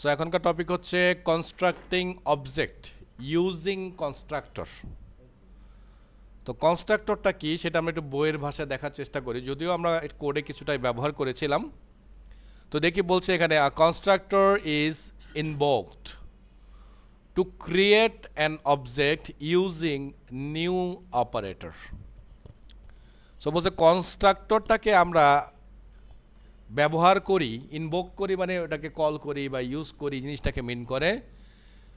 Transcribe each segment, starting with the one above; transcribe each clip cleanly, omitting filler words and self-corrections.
So এখনকার topic হচ্ছে constructing object using constructor. তো কনস্ট্রাক্টরটা কি সেটা আমরা একটু বইয়ের ভাষায় দেখার চেষ্টা করি, যদিও আমরা কোডে কিছুটাই ব্যবহার করেছিলাম। তো দেখি বলছে এখানে a constructor is invoked to create an object using new operator. So বলছে কনস্ট্রাক্টরটাকে আমরা ব্যবহার করি, ইনভোক করি মানে ওটাকে কল করি বা ইউজ করি, জিনিসটাকে মিন করে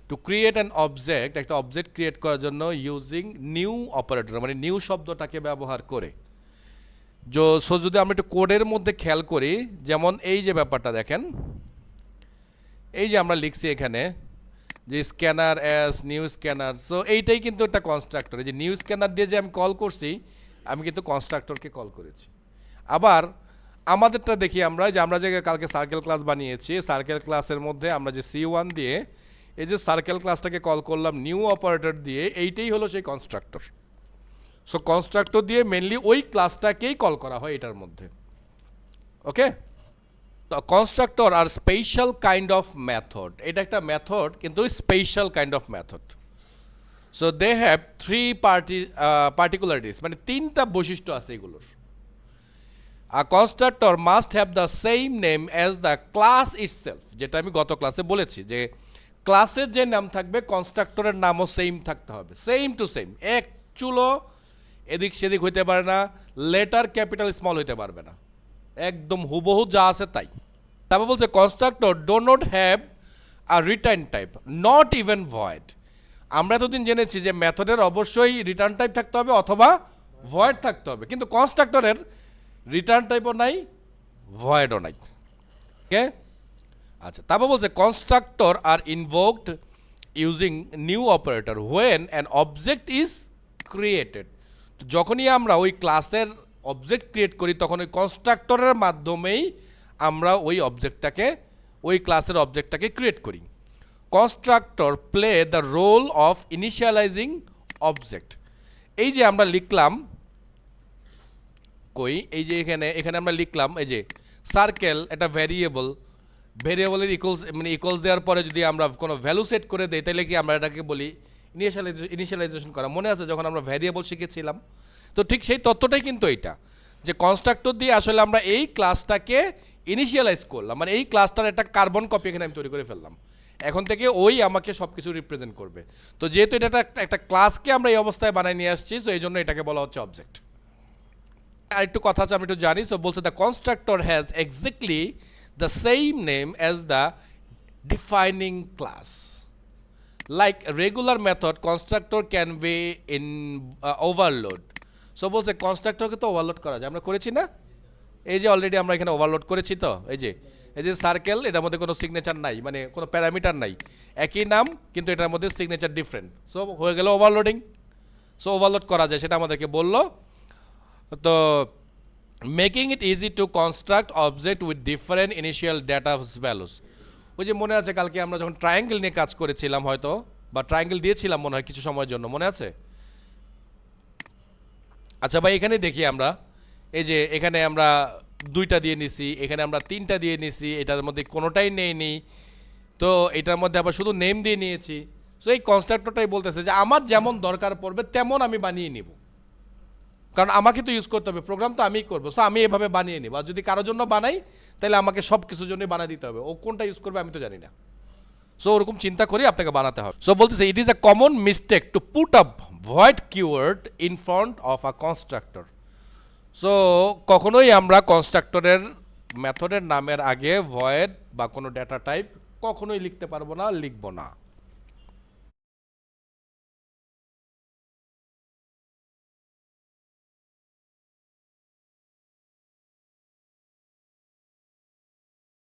টু ক্রিয়েট অ্যান অবজেক্ট, একটা অবজেক্ট ক্রিয়েট করার জন্য ইউজিং নিউ অপারেটর, মানে নিউ শব্দটাকে ব্যবহার করে। সো যদি আমরা একটু কোডের মধ্যে খেয়াল করি, যেমন এই যে ব্যাপারটা দেখেন, এই যে আমরা লিখছি এখানে যে scanner as new scanner, so এইটাই কিন্তু একটা কনস্ট্রাক্টর। এই যে নিউ স্ক্যানার দিয়ে যে আমি কল করছি, আমি কিন্তু কনস্ট্রাক্টরকে কল করেছি। আবার আমাদেরটা দেখি আমরা যে কালকে সার্কেল ক্লাস বানিয়েছি, সার্কেল ক্লাসের মধ্যে আমরা যে C1 দিয়ে এই যে সার্কেল ক্লাসটাকে কল করলাম নিউ অপারেটর দিয়ে, এইটাই হলো সেই কনস্ট্রাক্টর। সো কনস্ট্রাক্টর দিয়ে মেনলি ওই ক্লাসটাকেই কল করা হয় এটার মধ্যে। ওকে, তো constructor are special kind of method, এটা একটা মেথড কিন্তু special kind of method. So they have three particularities, মানে তিনটা বৈশিষ্ট্য আছে এগুলোর। A constructor must have the same name as the class itself, যেটা আমি গত ক্লাসে বলেছি যে ক্লাসের যে নাম থাকবে কনস্ট্রাক্টরের নামও সেম থাকতে হবে, সেম টু সেম, এক চুলো এদিক সেদিক হইতে পারে না, লেটার ক্যাপিটাল স্মল হইতে পারবে না, একদম হুবহু যা আছে তাই। তারপর বলছে constructor do not have a return type, not even void. আমরা এতদিন জেনেছি যে মেথডের অবশ্যই রিটার্ন টাইপ থাকতে হবে অথবা ভয়েড থাকতে হবে, কিন্তু কনস্ট্রাক্টরের রিটার্ন টাইপও নাই, ভয়েডও নাই। ওকে, আচ্ছা। তারপর বলছে constructor are invoked using new operator when an object is created. যখনই আমরা ওই ক্লাসের অবজেক্ট ক্রিয়েট করি তখন ওই কনস্ট্রাক্টরের মাধ্যমেই আমরা ওই অবজেক্টটাকে, ওই ক্লাসের অবজেক্টটাকে ক্রিয়েট করি। Constructor play the role of initializing object. এই যে আমরা লিখলাম এই যে এখানে আমরা লিখলাম এই যে সার্কেল একটা ভেরিয়েবলের ইকুয়ালস দেওয়ার পরে যদি আমরা কোনো ভ্যালু সেট করে দেই তাহলে কি আমরা এটাকে বলি ইনিশিয়ালাইজেশন করা। মনে আছে যখন আমরা ভ্যারিয়েবল শিখেছিলাম? তো ঠিক সেই তত্ত্বটাই কিন্তু এইটা, যে কনস্ট্রাক্টর দিয়ে আসলে আমরা এই ক্লাসটাকে ইনিশিয়ালাইজ করলাম, মানে এই ক্লাসটার একটা কার্বন কপি এখানে আমি তৈরি করে ফেললাম। এখন থেকে ওই আমাকে সব কিছু রিপ্রেজেন্ট করবে। তো যেহেতু এটা একটা ক্লাসকে আমরা এই অবস্থায় বানায় নিয়ে আসছি, সো এই জন্য এটাকে বলা হচ্ছে অবজেক্ট। আর একটু কথা আছে আমি একটু জানি। সো বলছে the constructor has exactly the same name as the defining class. Like regular method constructor can be in overload. So বলছে কনস্ট্রাক্টরকে তো ওভারলোড করা যায়, আমরা করেছি না? এই যে অলরেডি আমরা এখানে ওভারলোড করেছি। তো এই যে সার্কেল, এটার মধ্যে কোনো সিগনেচার নাই, মানে কোনো প্যারামিটার নাই, একই নাম কিন্তু এটার মধ্যে সিগনেচার ডিফারেন্ট। সো হয়ে গেল ওভারলোডিং। সো ওভারলোড করা যায় সেটা আমাদেরকে বললো। তো making it easy to construct object with different initial data values. ওই যে মনে আছে কালকে আমরা যখন ট্রায়াঙ্গেল নিয়ে কাজ করেছিলাম হয়তো, বা ট্রায়াঙ্গেল দিয়েছিলাম মনে হয় কিছু সময়ের জন্য, মনে আছে? আচ্ছা ভাই, এখানে দেখি আমরা এই যে এখানে আমরা দুইটা দিয়ে নিছি, এখানে আমরা তিনটা দিয়ে নিছি, এটার মধ্যে কোনোটাই নেইনি, তো এটার মধ্যে আবার শুধু নেম দিয়ে নিয়েছি। সো এই কনস্ট্রাক্টরটাই বলতেছে যে আমার যেমন দরকার পড়বে তেমন আমি বানিয়ে নিব, কারণ আমাকে তো ইউজ করতে হবে, প্রোগ্রাম তো আমিই করবো, সো আমি এভাবে বানিয়ে নিব। আর যদি কারোর জন্য বানাই তাহলে আমাকে সব কিছুর জন্যই বানিয়ে দিতে হবে, ও কোনটা ইউজ করবে আমি তো জানি না। সো ওরকম চিন্তা করে আপনাকে বানাতে হবে। সো বলতেছে it is a common mistake to put up void keyword in front of a constructor. So কখনোই আমরা কনস্ট্রাক্টরের মেথডের নামের আগে ভয়েড বা কোনো ডেটা টাইপ কখনোই লিখতে পারবো না, লিখবো না।